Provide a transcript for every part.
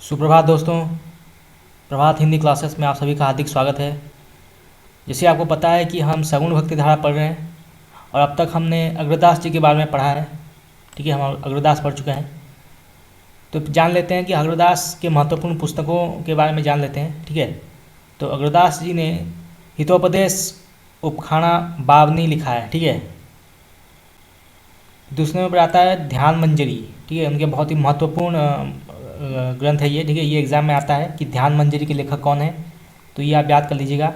सुप्रभात दोस्तों। प्रभात हिंदी क्लासेस में आप सभी का हार्दिक स्वागत है। जैसे आपको पता है कि हम सगुण भक्ति धारा पढ़ रहे हैं और अब तक हमने अग्रदास जी के बारे में पढ़ा है। ठीक है, हम अग्रदास पढ़ चुके हैं। तो जान लेते हैं कि अग्रदास के महत्वपूर्ण पुस्तकों के बारे में जान लेते हैं। ठीक है, तो अग्रदास जी ने हितोपदेश उपखाना बावनी लिखा है। ठीक है, दूसरे नंबर पर आता है ध्यान मंजरी। ठीक है, उनके बहुत ही महत्वपूर्ण ग्रंथ है ये। ठीक है, ये एग्जाम में आता है कि ध्यान मंजरी के लेखक कौन है, तो ये आप याद कर लीजिएगा।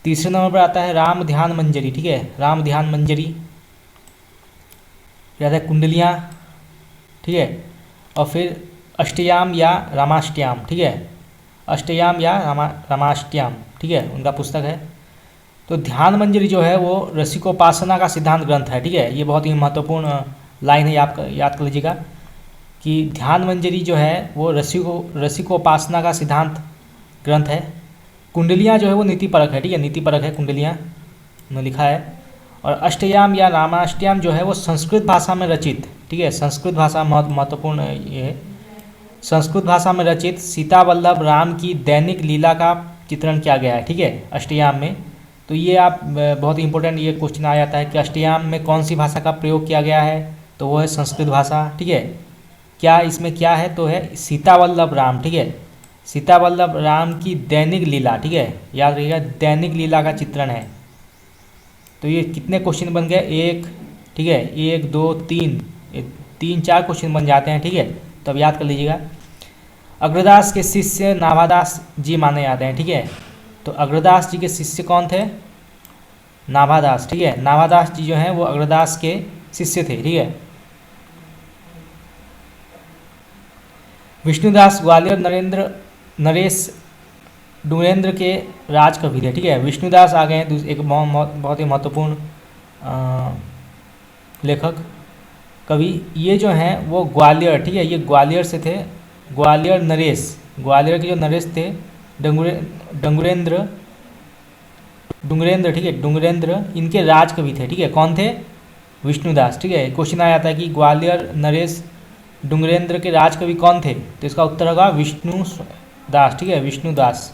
तीसरे नंबर पर आता है राम ध्यान मंजरी। ठीक है, राम ध्यान मंजरी। फिर आता है कुंडलियाँ। ठीक है, और फिर अष्टयाम या रामाष्टयाम। ठीक है, अष्टयाम या रामाष्टयाम। ठीक है, उनका पुस्तक है। तो ध्यान मंजरी जो है वो रसिकोपासना का सिद्धांत ग्रंथ है। ठीक है, ये बहुत ही महत्वपूर्ण लाइन है, आप याद कर लीजिएगा कि ध्यान मंजरी जो है वो रसिकोपासना का सिद्धांत ग्रंथ है। कुंडलियाँ जो है वो नीति परक है। ठीक है, नीति परक है कुंडलियाँ में लिखा है। और अष्टयाम या रामाष्टयाम जो है वो संस्कृत भाषा में रचित। ठीक है, संस्कृत भाषा महत्वपूर्ण ये है। संस्कृत भाषा में रचित सीता वल्लभ राम की दैनिक लीला का चित्रण किया गया है। ठीक है, अष्टयाम में। तो ये आप बहुत ही इंपॉर्टेंट ये क्वेश्चन आ जाता है कि अष्टयाम में कौन सी भाषा का प्रयोग किया गया है, तो वो है संस्कृत भाषा। ठीक है, क्या इसमें क्या है, तो है सीता वल्लभ राम। ठीक है, सीता वल्लभ राम की दैनिक लीला। ठीक है, याद रखिएगा दैनिक लीला का चित्रण है। तो ये कितने क्वेश्चन बन गए, एक। ठीक है, एक दो तीन, तीन चार क्वेश्चन बन जाते हैं। ठीक है, तो अब याद कर लीजिएगा। अग्रदास के शिष्य नाभादास जी माने जाते हैं। ठीक है, तो अग्रदास जी के शिष्य कौन थे, नाभादास। ठीक है, नाभादास जी जो हैं वो अग्रदास के शिष्य थे। ठीक है, विष्णुदास ग्वालियर नरेश डुंगरेंद्र के राज कवि थे। ठीक है, विष्णुदास आ गए हैं एक बहुत ही महत्वपूर्ण लेखक कवि। ये जो हैं वो ग्वालियर, ठीक है, ये ग्वालियर से थे। ग्वालियर के जो नरेश थे डुंगरेंद्र, ठीक है, डुंगरेंद्र इनके राज कवि थे। ठीक है, कौन थे, विष्णुदास। ठीक है, क्वेश्चन आ जाता है कि ग्वालियर नरेश डुंगरेंद्र के राजकवि कौन थे, तो इसका उत्तर होगा विष्णुदास। ठीक है, विष्णुदास।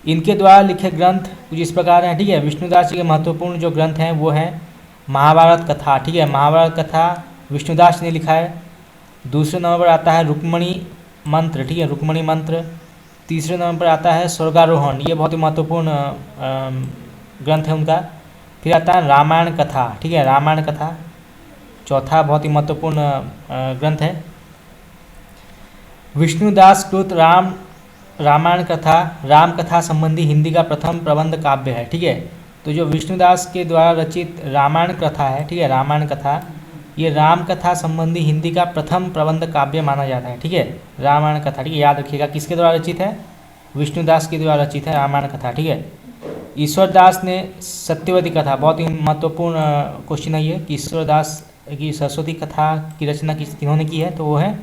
इनके द्वारा लिखे ग्रंथ कुछ इस प्रकार हैं। ठीक है, विष्णुदास जी के महत्वपूर्ण जो ग्रंथ हैं वो हैं महाभारत कथा। ठीक है, महाभारत कथा विष्णुदास ने लिखा है। दूसरे नंबर पर आता है रुक्मणी मंत्र। ठीक है, रुक्मणी मंत्र। तीसरे नंबर पर आता है स्वर्गारोहण, ये बहुत ही महत्वपूर्ण ग्रंथ है उनका। फिर आता है रामायण कथा। ठीक है, रामायण कथा चौथा बहुत ही महत्वपूर्ण ग्रंथ है। विष्णुदास कृत रामायण कथा राम कथा संबंधी हिंदी का प्रथम प्रबंध काव्य है। ठीक है, तो जो विष्णुदास के द्वारा रचित रामायण कथा है, ठीक है, रामायण कथा, ये राम कथा संबंधी हिंदी का प्रथम प्रबंध काव्य माना जाता है। ठीक है, रामायण कथा। ठीक है, याद रखिएगा किसके द्वारा रचित है, विष्णुदास के द्वारा रचित है रामायण कथा। ठीक है, ईश्वरदास ने सत्यवती कथा, बहुत ही महत्वपूर्ण क्वेश्चन है ये कि ईश्वरदास की सरस्वती कथा की रचना किन्होंने की है, तो वो है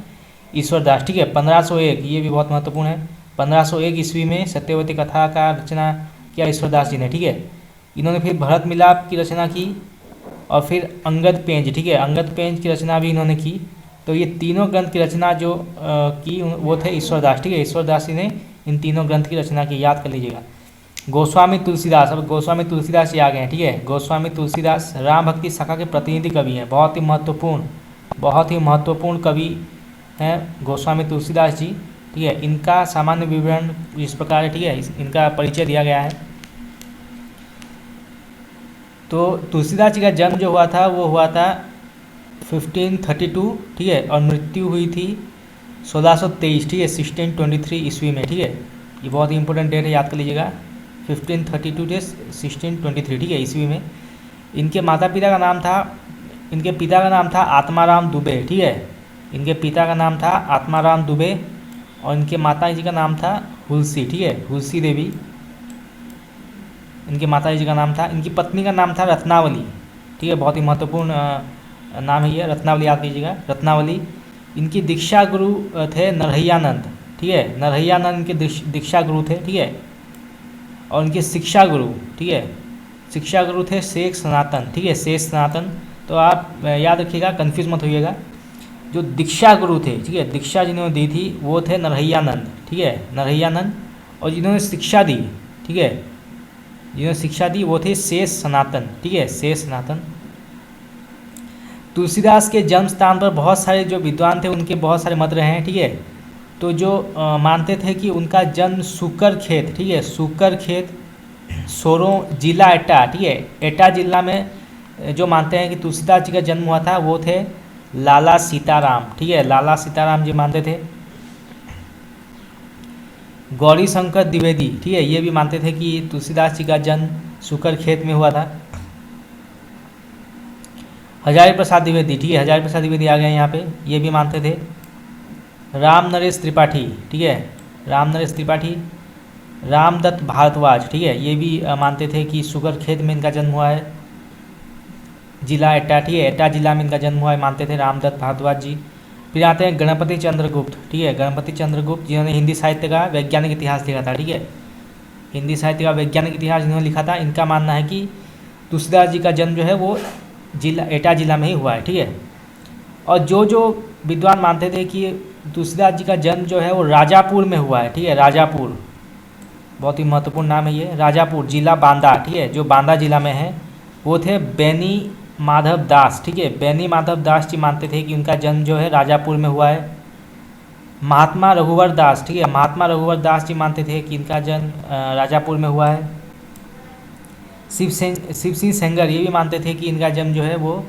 ईश्वरदास। ठीक है, 1501, ये भी बहुत महत्वपूर्ण है। 1501 ईस्वी में सत्यवती कथा का रचना किया ईश्वरदास जी ने। ठीक है, इन्होंने फिर भरत मिलाप की रचना की और फिर अंगद पेंज। ठीक है, अंगद पेंज की रचना भी इन्होंने की। तो ये तीनों ग्रंथ की रचना जो की वो थे ईश्वरदास। ठीक है, ईश्वरदास जी ने इन तीनों ग्रंथ की रचना की, याद कर लीजिएगा। गोस्वामी तुलसीदास, अब गोस्वामी तुलसीदास ये आ गए हैं। ठीक है, गोस्वामी तुलसीदास राम भक्ति शाखा के प्रतिनिधि कवि हैं, बहुत ही महत्वपूर्ण कवि हैं गोस्वामी तुलसीदास जी। ठीक है, इनका सामान्य विवरण इस प्रकार है। ठीक है, इनका परिचय दिया गया है। तो तुलसीदास जी का जन्म जो हुआ था वो हुआ था 1532। ठीक है, और मृत्यु हुई थी 1623। ठीक है, 1623 ईस्वी में। ठीक है, ये बहुत ही इंपॉर्टेंट डेट है, याद कर लीजिएगा। 1532 से 1623। ठीक है, ईस्वी में। इनके पिता का नाम था आत्माराम दुबे। ठीक है, इनके पिता का नाम था आत्माराम दुबे और इनके माता जी का नाम था हुलसी। ठीक है, हुलसी देवी इनके माता जी का नाम था। इनकी पत्नी का नाम था रत्नावली। ठीक है, बहुत ही महत्वपूर्ण नाम है ये, रत्नावली, याद कीजिएगा, रत्नावली। इनकी दीक्षा गुरु थे नरहैयानंद। ठीक है, नरहैयानंद इनके दीक्षा गुरु थे। ठीक है, और इनके शिक्षा गुरु, ठीक है, शिक्षा गुरु थे शेख सनातन। ठीक है, शेख सनातन। तो आप याद रखिएगा, कन्फ्यूज मत होइएगा। जो दीक्षा गुरु थे, ठीक है, दीक्षा जिन्होंने दी थी वो थे नरहैयानंद, ठीक है, नरहैयानंद। और जिन्होंने शिक्षा दी, ठीक है, जिन्होंने शिक्षा दी वो थे शेष सनातन, ठीक है, शेष सनातन। तुलसीदास के जन्म स्थान पर बहुत सारे जो विद्वान थे उनके बहुत सारे मत रहे हैं, ठीक है। तो जो मानते थे कि उनका जन्म सुकर खेत, ठीक है, सुकर खेत सोरों जिला एटा, ठीक है, एटा जिला में जो मानते हैं कि तुलसीदास जी का जन्म हुआ था वो थे लाला सीताराम, ठीक है, लाला सीताराम जी मानते थे। गौरी शंकर द्विवेदी, ठीक है, ये भी मानते थे कि तुलसीदास जी का जन्म सुकर खेत में हुआ था। हजारी प्रसाद द्विवेदी, ठीक है, हजारी प्रसाद द्विवेदी आ गए यहाँ पे, ये भी मानते थे। राम नरेश त्रिपाठी, ठीक है, राम नरेश त्रिपाठी। रामदत्त भारद्वाज, ठीक है, ये भी मानते थे कि सुगर खेत में इनका जन्म हुआ है। जिला एटा, ठीक है, एटा जिला में इनका जन्म हुआ है, मानते थे रामदत्त भारद्वाज जी। फिर आते हैं गणपति चंद्रगुप्त, ठीक है, गणपति चंद्रगुप्त जिन्होंने हिंदी साहित्य का वैज्ञानिक इतिहास लिखा था, ठीक है, हिंदी साहित्य का वैज्ञानिक इतिहास जिन्होंने लिखा था। इनका मानना है कि तुलसीदास जी का जन्म जो है वो जिला एटा जिला में ही हुआ है, ठीक है। और जो विद्वान मानते थे कि तुलसीदास जी का जन्म जो है वो राजापुर में हुआ है, ठीक है, राजापुर, बहुत ही महत्वपूर्ण नाम है ये, राजापुर जिला बांदा, ठीक है, जो बांदा जिला में है, वो थे बेनी माधव दास, ठीक है, बेनी माधव दास जी मानते थे कि उनका जन्म जो है राजापुर में हुआ है। महात्मा रघुवर दास, ठीक है, महात्मा रघुवर दास जी मानते थे कि इनका जन्म राजापुर में हुआ है। शिव सिंह सेंगर ये भी मानते थे कि इनका जन्म जो है वो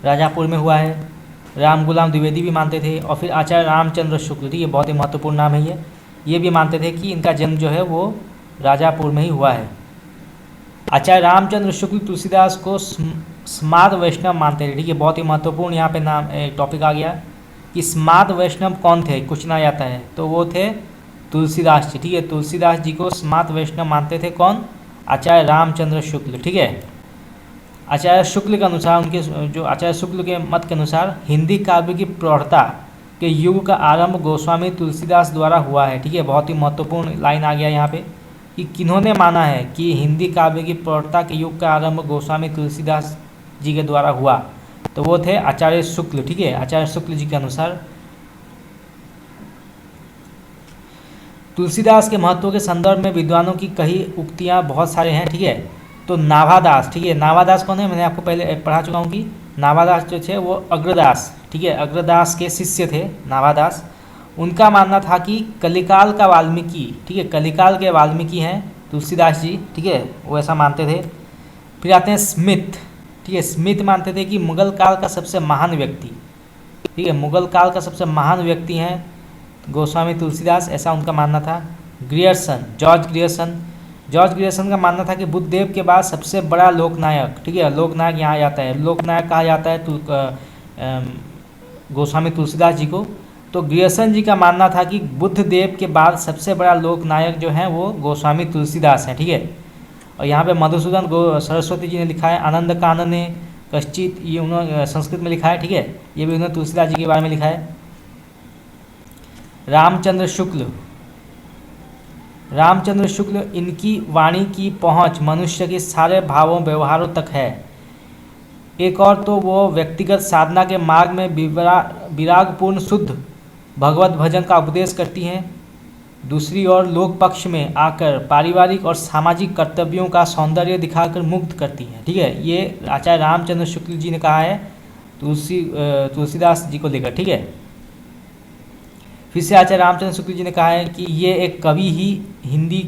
राजापुर में हुआ है। राम गुलाम द्विवेदी भी मानते थे। और फिर आचार्य रामचंद्र शुक्ल, ठीक है, बहुत ही महत्वपूर्ण नाम है ये भी मानते थे कि इनका जन्म जो है वो राजापुर में ही हुआ है। आचार्य रामचंद्र शुक्ल तुलसीदास को स्मार्त वैष्णव मानते थे, ठीक है, बहुत ही महत्वपूर्ण यहाँ पे नाम टॉपिक आ गया कि स्मार्त वैष्णव कौन थे, कुछ ना आता है, तो वो थे तुलसीदास जी, ठीक है, तुलसीदास जी को स्मार्त वैष्णव मानते थे कौन, आचार्य रामचंद्र शुक्ल, ठीक है। आचार्य शुक्ल के अनुसार, उनके जो आचार्य शुक्ल के मत के अनुसार हिंदी काव्य की प्रौढ़ता के युग का आरंभ गोस्वामी तुलसीदास द्वारा हुआ है, ठीक है, बहुत ही महत्वपूर्ण लाइन आ गया यहाँ पे कि किन्होंने माना है कि हिंदी काव्य की प्रौढ़ता के युग का आरंभ गोस्वामी तुलसीदास जी के द्वारा हुआ, तो वो थे आचार्य शुक्ल, ठीक है, आचार्य शुक्ल जी के अनुसार। तुलसीदास के महत्व के संदर्भ में विद्वानों की कई उक्तियाँ बहुत सारे हैं, ठीक है। तो नाभादास, ठीक है, नाभादास कौन है, मैंने आपको पहले पढ़ा चुका हूँ कि नाभादास जो थे वो अग्रदास, ठीक है, अग्रदास के शिष्य थे नाभादास। उनका मानना था कि कलिकाल का वाल्मीकि, ठीक है, कलिकाल के वाल्मीकि हैं तुलसीदास जी, ठीक है, वो ऐसा मानते थे। फिर आते हैं स्मिथ, ठीक है, स्मिथ मानते थे कि मुगल काल का सबसे महान व्यक्ति, ठीक है, मुगल काल का सबसे महान व्यक्ति हैं गोस्वामी तुलसीदास, ऐसा उनका मानना था। ग्रियर्सन, जॉर्ज ग्रियर्सन का मानना था कि बुद्धदेव के बाद सबसे बड़ा लोकनायक, ठीक है, लोकनायक यहाँ आता है, लोकनायक कहा जाता है गोस्वामी तुलसीदास जी को। तो ग्रियर्सन जी का मानना था कि बुद्धदेव के बाद सबसे बड़ा लोकनायक जो है वो गोस्वामी तुलसीदास हैं, ठीक है। और यहाँ पे मधुसूदन सरस्वती जी ने लिखा है आनंद कानने कश्चित, ये उन्होंने संस्कृत में लिखा है, ठीक है, ये भी उन्होंने तुलसीदास जी के बारे में लिखा है। रामचंद्र शुक्ल, इनकी वाणी की पहुंच मनुष्य के सारे भावों व्यवहारों तक है। एक और तो वो व्यक्तिगत साधना के मार्ग में विरागपूर्ण शुद्ध भगवत भजन का उपदेश करती हैं, दूसरी ओर लोक पक्ष में आकर पारिवारिक और सामाजिक कर्तव्यों का सौंदर्य दिखाकर मुक्त करती हैं, ठीक है, ये आचार्य रामचंद्र शुक्ल जी ने कहा है तुलसीदास जी को लेकर, ठीक है। फिर से आचार्य रामचंद्र शुक्ल जी ने कहा है कि ये एक कवि ही हिंदी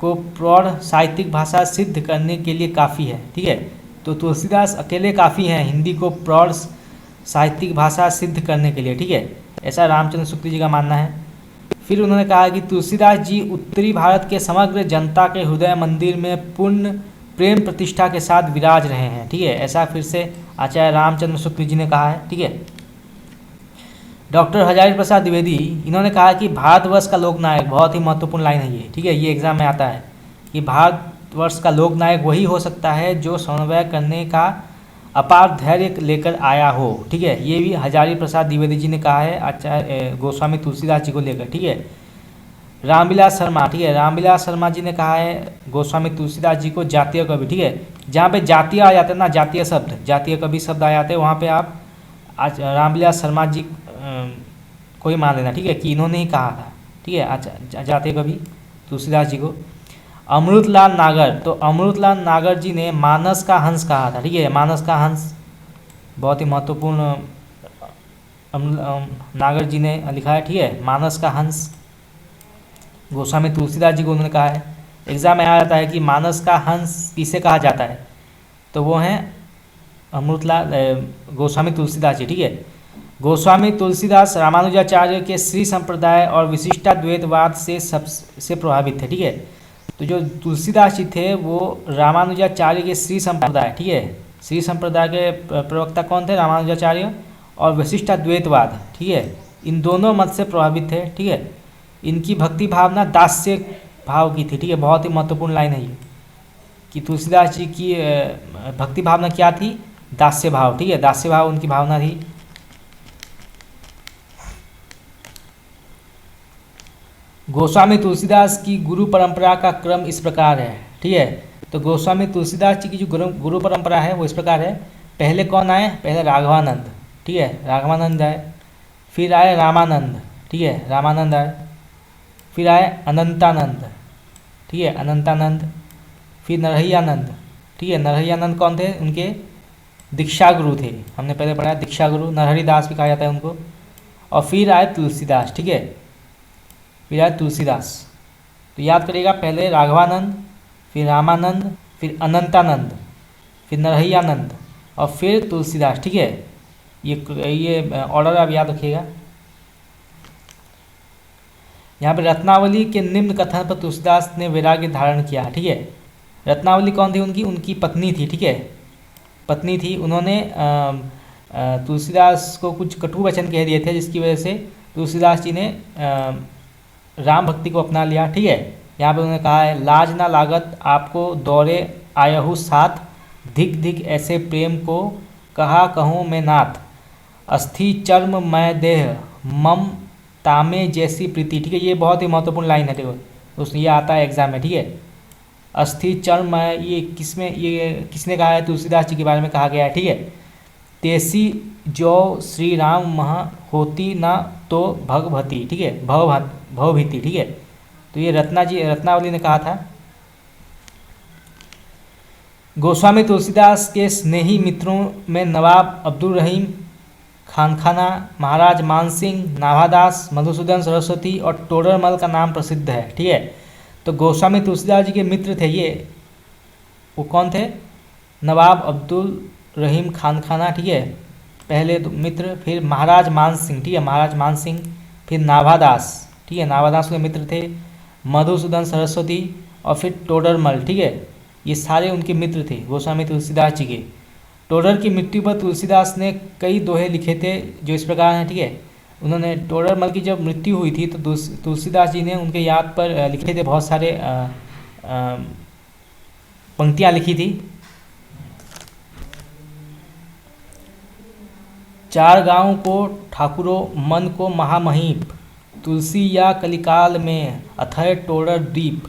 को प्रौढ़ साहित्यिक भाषा सिद्ध करने के लिए काफ़ी है, ठीक है। तो तुलसीदास अकेले काफ़ी हैं हिंदी को प्रौढ़ साहित्यिक भाषा सिद्ध करने के लिए, ठीक है, ऐसा रामचंद्र शुक्ल जी का मानना है। फिर उन्होंने कहा कि तुलसीदास जी उत्तरी भारत के समग्र जनता के हृदय मंदिर में पूर्ण प्रेम प्रतिष्ठा के साथ विराज रहे हैं, ठीक है, ऐसा फिर से आचार्य रामचंद्र शुक्ल जी ने कहा है, ठीक है। डॉक्टर हजारी प्रसाद द्विवेदी, इन्होंने कहा कि भारतवर्ष का लोकनायक, बहुत ही महत्वपूर्ण लाइन है ये, ठीक है, ये एग्जाम में आता है कि भारतवर्ष का लोकनायक वही हो सकता है जो समन्वय करने का अपार धैर्य लेकर आया हो, ठीक है, ये भी हजारी प्रसाद द्विवेदी जी ने कहा है आचार्य गोस्वामी तुलसीदास जी को लेकर, ठीक है। रामविलास शर्मा, ठीक है, रामविलास शर्मा जी ने कहा है गोस्वामी तुलसीदास जी को जातीय कवि, ठीक है, जहाँ पे जातीय आ जाते हैं ना, जातीय कवि शब्द आ जाते हैं, वहाँ पे आप आज रामविलास शर्मा जी को ही मान लेना, ठीक है, कि इन्होंने ही कहा था, ठीक है। आज जाते कभी तुलसीदास जी को। अमृतलाल नागर, तो अमृतलाल नागर जी ने मानस का हंस कहा था, ठीक है। मानस का हंस बहुत ही महत्वपूर्ण नागर जी ने लिखा है, ठीक है। मानस का हंस गोस्वामी तुलसीदास जी को उन्होंने कहा है। एग्जाम में आ जाता है कि मानस का हंस किसे कहा जाता है, तो वो हैं अमृतलाल गोस्वामी तुलसीदास जी, ठीक है। गोस्वामी तुलसीदास रामानुजाचार्य के श्री संप्रदाय और विशिष्टाद्वैतवाद से सबसे प्रभावित थे, ठीक है। तो जो तुलसीदास जी थे वो रामानुजाचार्य के श्री संप्रदाय, ठीक है, श्री संप्रदाय के प्रवक्ता कौन थे, रामानुजाचार्य, और विशिष्टाद्वैतवाद, ठीक है, इन दोनों मत से प्रभावित थे, ठीक है। इनकी भक्ति भावना दास्य भाव की थी, ठीक है। बहुत ही महत्वपूर्ण लाइन है ये कि तुलसीदास जी की भक्ति भावना क्या थी, दास्य भाव, ठीक है, दास्य भाव उनकी भावना थी। गोस्वामी तुलसीदास की गुरु परंपरा का क्रम इस प्रकार है, ठीक है। तो गोस्वामी तुलसीदास जी की जो गुरु परंपरा है वो इस प्रकार है। पहले कौन आए, पहले राघवानंद, ठीक है, राघवानंद आए, फिर आए रामानंद, ठीक है, रामानंद आए, फिर आए अनंतानंद, ठीक है, अनंतानंद, फिर नरहैयानंद, ठीक है। नरहैयानंद कौन थे, उनके दीक्षा गुरु थे, हमने पहले पढ़ा दीक्षा गुरु, नरहरिदास भी कहा जाता है उनको। और फिर आए तुलसीदास, ठीक है, फिर आए तुलसीदास। तो याद करिएगा, पहले राघवानंद, फिर रामानंद, फिर अनंतानंद, फिर नरहैयानंद और फिर तुलसीदास, ठीक है। ये ऑर्डर आप याद रखिएगा। यहाँ पे रत्नावली के निम्न कथन पर तुलसीदास ने वैराग्य धारण किया, ठीक है। रत्नावली कौन थी, उनकी पत्नी थी, ठीक है, पत्नी थी। उन्होंने तुलसीदास को कुछ कटु वचन कह दिए थे, जिसकी वजह से तुलसीदास जी ने राम भक्ति को अपना लिया, ठीक है। यहाँ पे उन्होंने कहा है, लाज ना लागत आपको दौरे आयहु साथ, धिक धिक ऐसे प्रेम को कहा कहूँ मैं नाथ, अस्थि चर्म मैं देह मम तामे जैसी प्रीति, ठीक है। ये बहुत ही महत्वपूर्ण लाइन है, देखो दोस्तों, ये आता है एग्जाम में, ठीक है। अस्थि चर्म मैं, ये किसने कहा है, तुलसीदास जी के बारे में कहा गया है, ठीक है। तेसी जो श्री राम मह होती ना तो भगभती, ठीक है, भवभीति, ठीक है। तो ये रत्नावली ने कहा था। गोस्वामी तुलसीदास के स्नेही मित्रों में नवाब अब्दुल रहीम खानखाना, महाराज मानसिंह, नाभादास, मधुसूदन सरस्वती और टोडरमल का नाम प्रसिद्ध है, ठीक है। तो गोस्वामी तुलसीदास जी के मित्र थे ये, वो कौन थे, नवाब अब्दुल रहीम खानखाना, ठीक है, पहले मित्र, फिर महाराज मानसिंह, ठीक है, महाराज मानसिंह, फिर नाभादास, ठीक है, नाभादास के मित्र थे, मधुसूदन सरस्वती और फिर टोडरमल, ठीक है। ये सारे उनके मित्र थे गोस्वामी तुलसीदास जी के। टोडर की मृत्यु पर तुलसीदास ने कई दोहे लिखे थे जो इस प्रकार हैं, ठीक है। उन्होंने टोडरमल की जब मृत्यु हुई थी तो तुलसीदास जी ने उनके याद पर लिखे थे बहुत सारे पंक्तियाँ लिखी थी। चार गांव को ठाकुरों मन को महामहीप, तुलसी या कलिकाल में अथय टोडर दीप,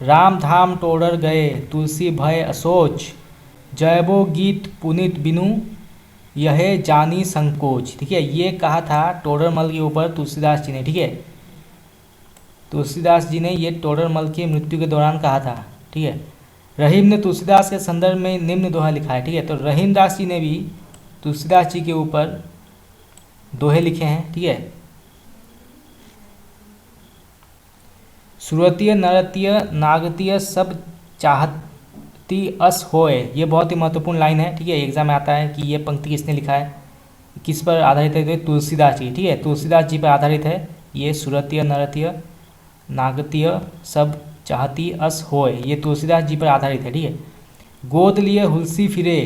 राम धाम टोडर गए तुलसी भय असोच, जयबो गीत पुनित बिनु यह जानी संकोच, ठीक है। ये कहा था टोडरमल के ऊपर तुलसीदास जी ने, ठीक है। तुलसीदास जी ने ये टोडरमल की मृत्यु के दौरान कहा था, ठीक है। रहीम ने तुलसीदास के संदर्भ में निम्न दोहा लिखा है, ठीक है। तो रहीम दास जी ने भी तुलसीदास जी के ऊपर दोहे लिखे हैं, ठीक है। सुरतीय नरतीय नागतीय सब चाहती अस होए, ये बहुत ही महत्वपूर्ण लाइन है, ठीक है। एग्जाम में आता है कि ये पंक्ति किसने लिखा है, किस पर आधारित है, तो तुलसीदास जी, ठीक है, तुलसीदास जी पर आधारित है ये। सुरतीय नरतीय नागतीय सब चाहती अस होए, ये तुलसीदास जी पर आधारित है, ठीक है। गोद लिए हुलसी फिरे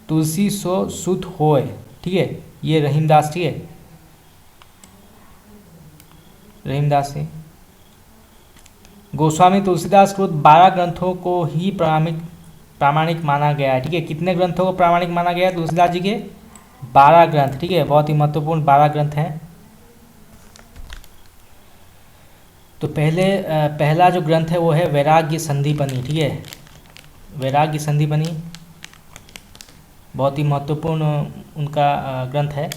तुलसी सो सुत होए, ठीक है, ये रहीमदास, ठीक है, रहीमदास से। गोस्वामी तुलसीदास को 12 ग्रंथों को ही प्रामाणिक माना गया है, ठीक है। कितने ग्रंथों को प्रामाणिक माना गया है तुलसीदास जी के, 12 ग्रंथ, ठीक है, बहुत ही महत्वपूर्ण 12 ग्रंथ हैं। तो पहला जो ग्रंथ है वो है वैराग्य संदीपनी, ठीक है, वैराग्य संदीपनी। बहुत ही महत्वपूर्ण उनका ग्रंथ है,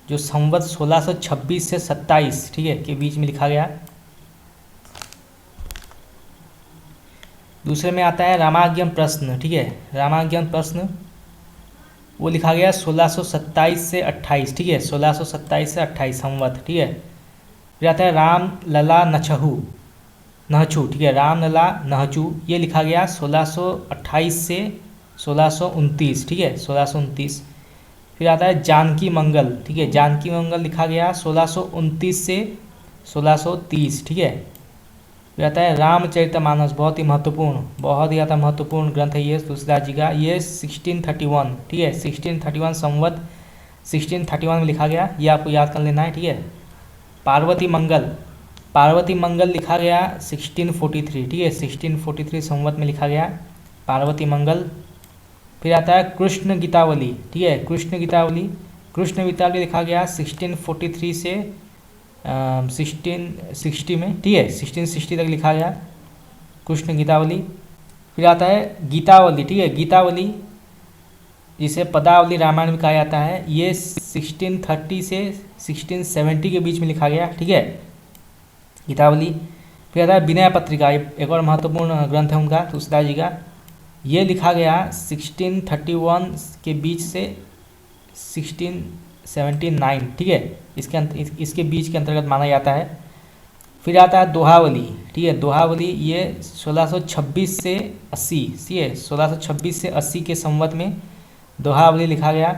जो संवत 1626 से 27, ठीक है, के बीच में लिखा गया। दूसरे में आता है रामाज्ञम प्रश्न, ठीक है, रामाज्ञम प्रश्न वो लिखा गया 1627 से 28, ठीक है, 1627 से 28 संवत, ठीक है। फिर आता है राम लला नहचू, ठीक है, राम लला नहचू, ये लिखा गया 1628 से 1629, ठीक है, 1629। फिर आता है जानकी मंगल, ठीक है, जानकी मंगल लिखा गया 1629 से 1630, ठीक है। फिर आता है रामचरितमानस, बहुत ही महत्वपूर्ण, बहुत ही ज़्यादा महत्वपूर्ण ग्रंथ है ये तुलसीदास जी का, ये 1631, ठीक है, 1631 संवत 1631 में लिखा गया, ये आपको याद कर लेना है, ठीक है। पार्वती मंगल लिखा गया 1643, ठीक है, 1643 संवत में लिखा गया पार्वती मंगल। फिर आता है कृष्ण गीतावली, ठीक है, कृष्ण गीतावली लिखा गया 1643 से 1660 में, ठीक है, 1660 तक लिखा गया कृष्ण गीतावली। फिर आता है गीतावली, ठीक है, गीतावली जिसे पदावली रामायण भी कहा जाता है, ये 1630 से 1670 के बीच में लिखा गया, ठीक है, गीतावली। फिर आता है विनय पत्रिका, एक और महत्वपूर्ण ग्रंथ है उनका तुलसीदास जी का, ये लिखा गया 1631 के बीच से 1679, ठीक है, इसके बीच के अंतर्गत माना जाता है। फिर आता है दोहावली, ठीक है, दोहावली ये 1626 से 80, ठीक है, 1626 से 80 के संवत में दोहावली लिखा गया।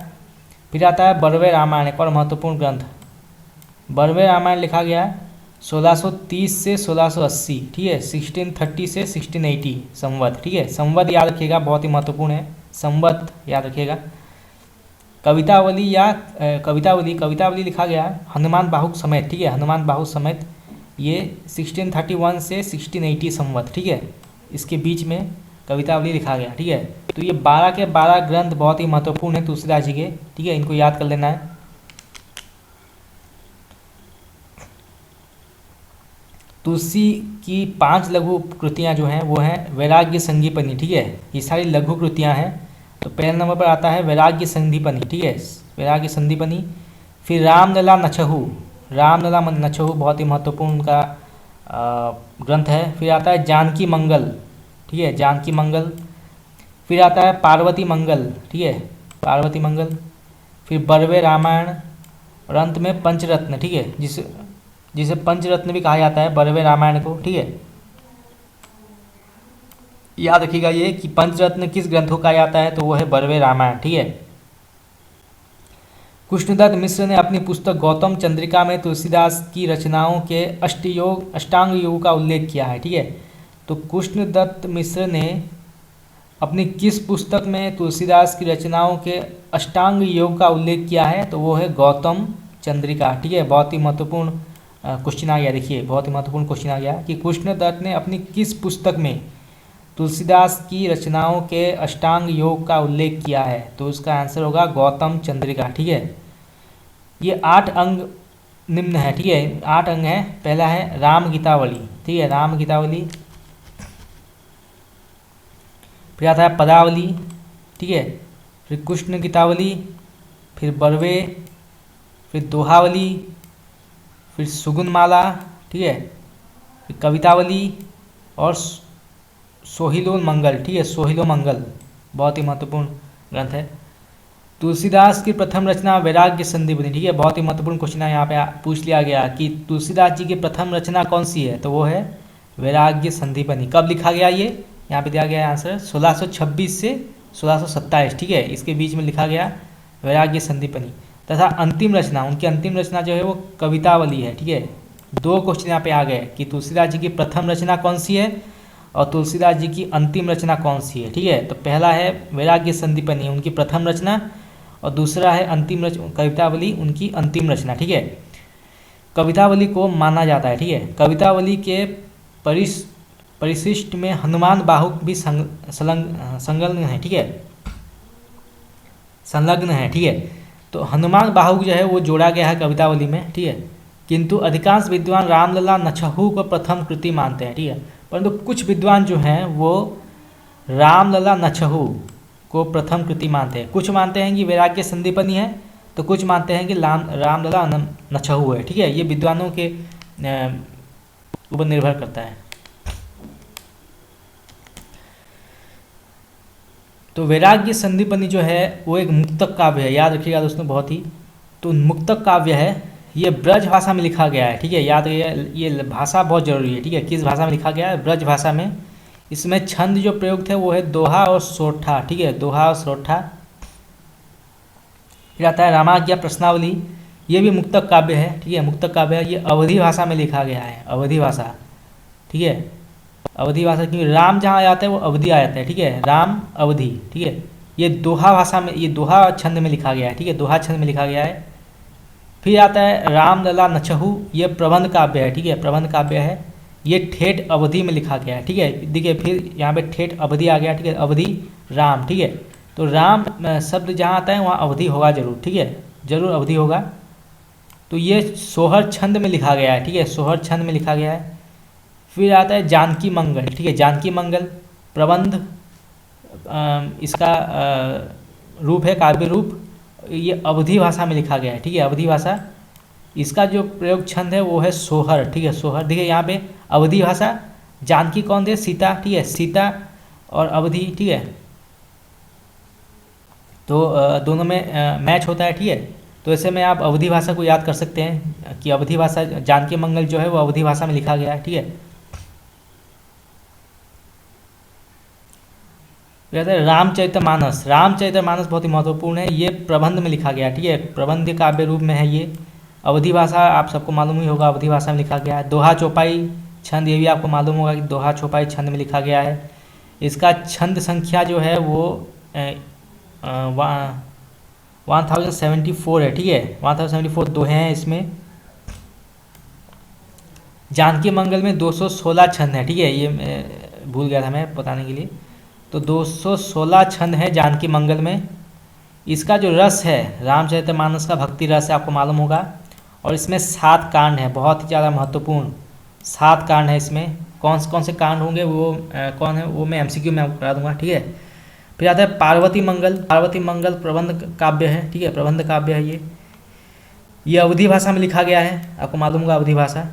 फिर आता है बरवे रामायण, एक और महत्वपूर्ण ग्रंथ, बरवे रामायण लिखा गया 1630 से 1680, ठीक है, 1630 से 1680 संवत, ठीक है, संवत याद रखिएगा, बहुत ही महत्वपूर्ण है, संवत याद रखिएगा। कवितावली लिखा गया हनुमान बाहुक समेत, ठीक है, हनुमान बाहुक समेत, ये 1631 से 1680 संवत, ठीक है, इसके बीच में कवितावली लिखा गया, ठीक है। तो ये 12 के 12 ग्रंथ बहुत ही महत्वपूर्ण है तुलसीदास जी के, ठीक है, इनको याद कर लेना है। तुलसी की 5 लघु कृतियाँ जो हैं वो हैं वैराग्य संदीपनी, ठीक है, ये सारी लघु कृतियाँ हैं। तो पहले नंबर पर आता है वैराग्य संदीपनी, ठीक है, वैराग्य संदीपनी। फिर रामलला नछहु बहुत ही महत्वपूर्ण उनका ग्रंथ है। फिर आता है जानकी मंगल, ठीक है, जानकी मंगल। फिर आता है पार्वती मंगल, ठीक है, पार्वती मंगल। फिर बरवे रामायण और अंत में पंचरत्न, ठीक है, जिसे पंचरत्न भी कहा जाता है बरवे रामायण को, ठीक है, याद रखिएगा ये कि पंचरत्न किस ग्रंथ को कहा जाता है, तो वो है बरवे रामायण, ठीक है। कृष्णदत्त मिश्र ने अपनी पुस्तक गौतम चंद्रिका में तुलसीदास की रचनाओं के अष्टांग योग का उल्लेख किया है, ठीक है। तो कृष्णदत्त मिश्र ने अपनी किस पुस्तक में तुलसीदास की रचनाओं के अष्टांग योग का उल्लेख किया है, तो वो है गौतम चंद्रिका, ठीक है, बहुत ही महत्वपूर्ण क्वेश्चन आ गया, देखिए बहुत ही महत्वपूर्ण क्वेश्चन आ गया कि कृष्णदत्त ने अपनी किस पुस्तक में तुलसीदास की रचनाओं के अष्टांग योग का उल्लेख किया है, तो उसका आंसर होगा गौतम चंद्रिका, ठीक है। ये 8 अंग निम्न है, ठीक है, 8 अंग है। पहला है राम गीतावली, ठीक है, राम गीतावली। फिर आता है पदावली, ठीक है, फिर कृष्ण गीतावली, फिर बरवे, फिर दोहावली, फिर सुगुनमाला, ठीक है, फिर कवितावली और सोहिलो मंगल, ठीक है, सोहिलो मंगल बहुत ही महत्वपूर्ण ग्रंथ है। तुलसीदास की प्रथम रचना वैराग्य संदीपनी, ठीक है, बहुत ही महत्वपूर्ण क्वेश्चन है, यहाँ पे पूछ लिया गया कि तुलसीदास जी की प्रथम रचना कौन सी है, तो वो है वैराग्य संदीपनी। कब लिखा गया ये, यहाँ पे दिया गया आंसर 1626 से 1627, ठीक है, इसके बीच में लिखा गया वैराग्य संदीपनी। तथा अंतिम रचना, उनकी अंतिम रचना जो है वो कवितावली है, ठीक है। 2 क्वेश्चन यहाँ पे आ गए कि तुलसीदास जी की प्रथम रचना कौन सी है और तुलसीदास जी की अंतिम रचना कौन सी है, ठीक है। तो पहला है वैराग्य संदीपनी उनकी प्रथम रचना और दूसरा है अंतिम कवितावली उनकी अंतिम रचना, ठीक है। कवितावली को माना जाता है, ठीक है, कवितावली के परिशिष्ट में हनुमान बाहुक भी संलग्न है, ठीक है, संलग्न है, ठीक है। तो हनुमान बाहुक जो है वो जोड़ा गया है कवितावली में, ठीक है, किंतु अधिकांश विद्वान रामलला नछहु को प्रथम कृति मानते हैं, ठीक है, परंतु कुछ विद्वान जो हैं वो रामलला नछहु को प्रथम कृति मानते हैं। कुछ मानते हैं कि वैराग्य संदीपनी है, तो कुछ मानते हैं कि रामलला नछहु है। ठीक है, ये विद्वानों के ऊपर निर्भर करता है। तो वैराग्य संदीपनी जो है वो एक मुक्तक काव्य है, याद रखिएगा दोस्तों बहुत ही। तो मुक्तक काव्य है, ये ब्रज भाषा में लिखा गया है। ठीक है, याद रखिएगा, ये भाषा बहुत जरूरी है। ठीक है, किस भाषा में लिखा गया है? ब्रज भाषा में। इसमें छंद जो प्रयोग थे वो है दोहा और सोठा। ठीक है, दोहा और सोठा। फिर आता है रामाज्ञा प्रश्नावली, ये भी मुक्तक काव्य है। ठीक है, मुक्तक काव्य है, ये अवधी भाषा में लिखा गया है, अवधी भाषा। ठीक है, अवधी भाषा, क्योंकि राम जहाँ आता है वो अवधी आ जाता है। ठीक है, राम अवधी। ठीक है, ये दोहा भाषा में, ये दोहा छंद में लिखा गया है। ठीक है, दोहा छंद में लिखा गया है। फिर आता है रामलला नछहु, ये प्रबंध काव्य है। ठीक है, प्रबंध काव्य है, ये ठेठ अवधि में लिखा गया है। ठीक है, देखिए फिर यहाँ पे ठेठ अवधि आ गया। ठीक है, अवधि राम। ठीक है, तो राम शब्द जहाँ आता है वहाँ अवधि होगा जरूर। ठीक है, जरूर अवधि होगा। तो ये सोहर छंद में लिखा गया है। ठीक है, सोहर छंद में लिखा गया है। फिर आता है जानकी मंगल। ठीक है, जानकी मंगल प्रबंध, इसका रूप है, काव्य रूप, ये अवधी भाषा में लिखा गया है। ठीक है, अवधी भाषा, इसका जो प्रयोग छंद है वो है सोहर। ठीक है, सोहर। देखिए यहाँ पे अवधी भाषा, जानकी कौन थे? सीता। ठीक है, सीता और अवधी। ठीक है, तो दोनों में मैच होता है। ठीक है, तो ऐसे में आप अवधी भाषा को याद कर सकते हैं कि अवधी भाषा, जानकी मंगल जो है वो अवधी भाषा में लिखा गया है। ठीक है, रामचरितमानस। रामचरितमानस बहुत ही महत्वपूर्ण है, ये प्रबंध में लिखा गया है। ठीक है, प्रबंध काव्य रूप में है ये। अवधी भाषा आप सबको मालूम ही होगा, अवधी भाषा में लिखा गया है। दोहा चौपाई छंद, ये भी आपको मालूम होगा कि दोहा चौपाई छंद में लिखा गया है। इसका छंद संख्या जो है वो 1074 है। ठीक है, 1074 दोहे हैं इसमें। जानकी मंगल में 216 छंद है। ठीक है, ये भूल गया था मैं बताने के लिए। तो 216 छंद है जानकी मंगल में। इसका जो रस है, रामचरितमानस का भक्ति रस है, आपको मालूम होगा। और इसमें 7 कांड है, बहुत ही ज़्यादा महत्वपूर्ण 7 कांड है इसमें। कौन कौन से कांड होंगे वो कौन है वो मैं एमसीक्यू में आपको करा दूंगा। ठीक है, फिर आता है पार्वती मंगल। पार्वती मंगल प्रबंध काव्य है। ठीक है, प्रबंध काव्य है ये अवधी भाषा में लिखा गया है, आपको मालूम होगा अवधी भाषा।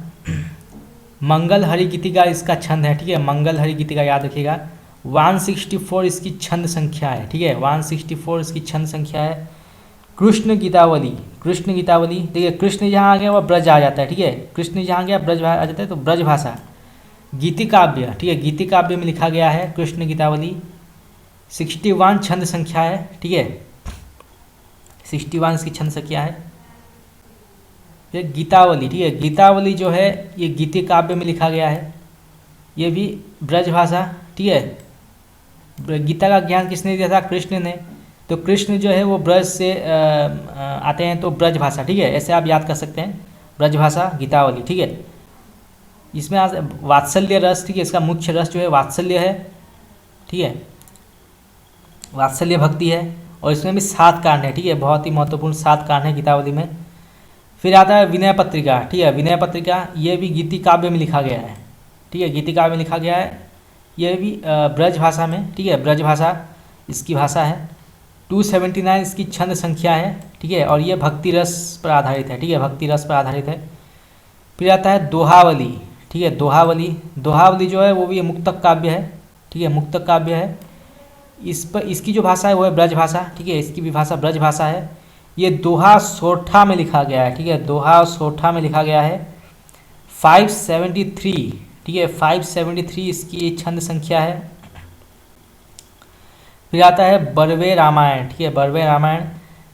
मंगल हरि गीतिका इसका छंद है। ठीक है, मंगल हरि गीतिका याद रखिएगा। 164 इसकी छंद संख्या है। ठीक है, 164 इसकी छंद संख्या है। कृष्ण गीतावली, कृष्ण गीतावली, देखिए कृष्ण जहाँ आ गया वह ब्रज आ जाता है। ठीक है, कृष्ण जहाँ गया ब्रज आ जाता है, तो ब्रज भाषा। गीति काव्य, ठीक है, गीति काव्य में लिखा गया है कृष्ण गीतावली। 61 छंद संख्या है। ठीक है, 61 इसकी छंद संख्या है। ये गीतावली, ठीक है, गीतावली जो है ये गीति काव्य में लिखा गया है, ये भी ब्रज भाषा। ठीक है, गीता का ज्ञान किसने दिया था? कृष्ण ने। तो कृष्ण जो है वो ब्रज से आते हैं, तो ब्रज भाषा। ठीक है, ऐसे आप याद कर सकते हैं, ब्रज भाषा गीतावली। ठीक है, इसमें आज वात्सल्य रस, ठीक है, इसका मुख्य रस जो है वात्सल्य है। ठीक है, वात्सल्य भक्ति है, और इसमें भी 7 कांड है। ठीक है, बहुत ही महत्वपूर्ण 7 कांड है गीतावली में। फिर आता है विनय पत्रिका। ठीक है, विनय पत्रिका ये भी गीति काव्य में लिखा गया है। ठीक है, गीति काव्य में लिखा गया है, ये भी ब्रज भाषा में। ठीक है, ब्रज भाषा इसकी भाषा है। 279 इसकी छंद संख्या है। ठीक है, और ये भक्ति रस पर आधारित है। ठीक है, भक्ति रस पर आधारित है। फिर आता है दोहावली। ठीक है, दोहावली, दोहावली जो है वो भी मुक्तक काव्य है। ठीक है, मुक्तक काव्य है। इस पर इसकी जो भाषा है वो है ब्रज भाषा। ठीक है, इसकी भी भाषा ब्रज भाषा है। ये दोहा सोठा में लिखा गया है। ठीक है, दोहा सोठा में लिखा गया है। 573, ठीक है, 573 इसकी छंद संख्या है। फिर आता है बरवे रामायण। ठीक है, बरवे रामायण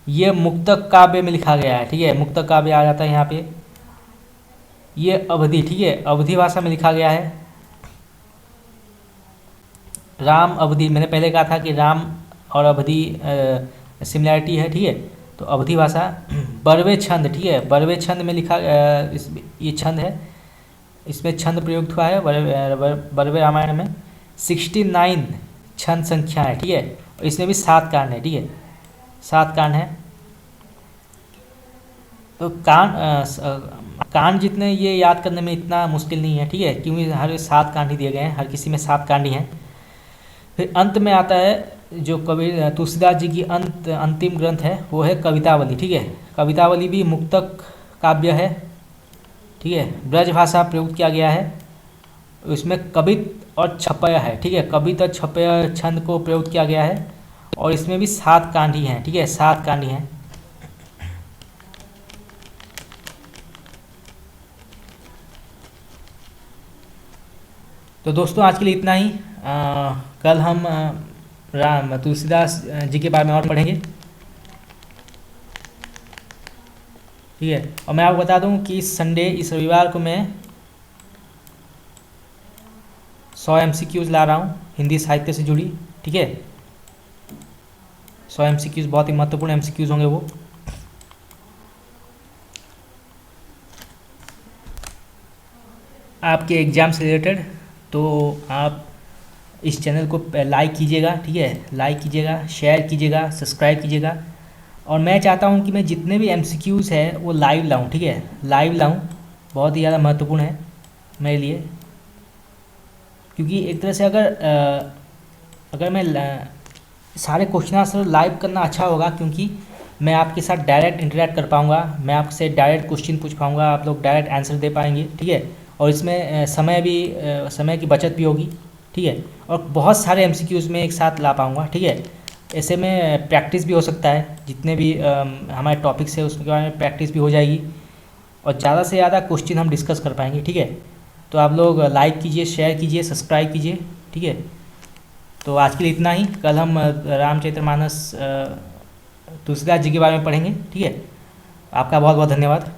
ये मुक्तक काव्य में लिखा गया है। ठीक है, मुक्तक काव्य आ जाता है यहाँ पे। ये अवधि, ठीक है, अवधि भाषा में लिखा गया है। राम अवधि, मैंने पहले कहा था कि राम और अवधि सिमिलैरिटी है। ठीक है, तो अवधि भाषा। बरवे छंद, ठीक है, बरवे छंद में लिखा ये छंद है, इसमें छंद प्रयुक्त हुआ है बरवे रामायण में। 69 छंद संख्या है। ठीक है, और इसमें भी 7 कांड है। ठीक है, 7 कांड है। तो कांड जितने ये याद करने में इतना मुश्किल नहीं है। ठीक है, क्योंकि हर 7 कांड ही दिए गए हैं, हर किसी में 7 कांड ही हैं। फिर अंत में आता है जो कवि तुलसीदास जी की अंतिम ग्रंथ है वो है कवितावली। ठीक है, कवितावली भी मुक्तक काव्य है। ठीक है, ब्रज भाषा प्रयुक्त किया गया है। इसमें कवित और छपय है। ठीक है, कवित और छपय छंद को प्रयुक्त किया गया है और इसमें भी 7 कांड ही हैं। ठीक है, 7 कांड ही हैं। तो दोस्तों आज के लिए इतना ही। कल हम राम तुलसीदास जी के बारे में और पढ़ेंगे। ठीक है, और मैं आपको बता दूं कि इस रविवार को मैं 100 MCQs ला रहा हूँ हिंदी साहित्य से जुड़ी। ठीक है, 100 MCQs बहुत ही महत्वपूर्ण MCQs होंगे वो। आपके एग्ज़ाम से रिलेटेड। तो आप इस चैनल को लाइक कीजिएगा। ठीक है, लाइक कीजिएगा, शेयर कीजिएगा, सब्सक्राइब कीजिएगा। और मैं चाहता हूँ कि मैं जितने भी MCQs हैं वो लाइव लाऊँ। ठीक है, लाइव लाऊँ, बहुत ही ज़्यादा महत्वपूर्ण है मेरे लिए। क्योंकि एक तरह से अगर मैं सारे क्वेश्चन आंसर लाइव करना अच्छा होगा, क्योंकि मैं आपके साथ डायरेक्ट इंटरेक्ट कर पाऊँगा, मैं आपसे डायरेक्ट क्वेश्चन पूछ पाऊँगा, आप लोग डायरेक्ट आंसर दे पाएंगे। ठीक है, और इसमें समय की बचत भी होगी। ठीक है, और बहुत सारे MCQs में एक साथ ला पाऊँगा। ठीक है, ऐसे में प्रैक्टिस भी हो सकता है, जितने भी हमारे टॉपिक्स है उसके बारे में प्रैक्टिस भी हो जाएगी और ज़्यादा से ज़्यादा क्वेश्चन हम डिस्कस कर पाएंगे। ठीक है, तो आप लोग लाइक कीजिए, शेयर कीजिए, सब्सक्राइब कीजिए। ठीक है, तो आज के लिए इतना ही। कल हम रामचरितमानस तुलसीदास जी के बारे में पढ़ेंगे। ठीक है, आपका बहुत बहुत धन्यवाद।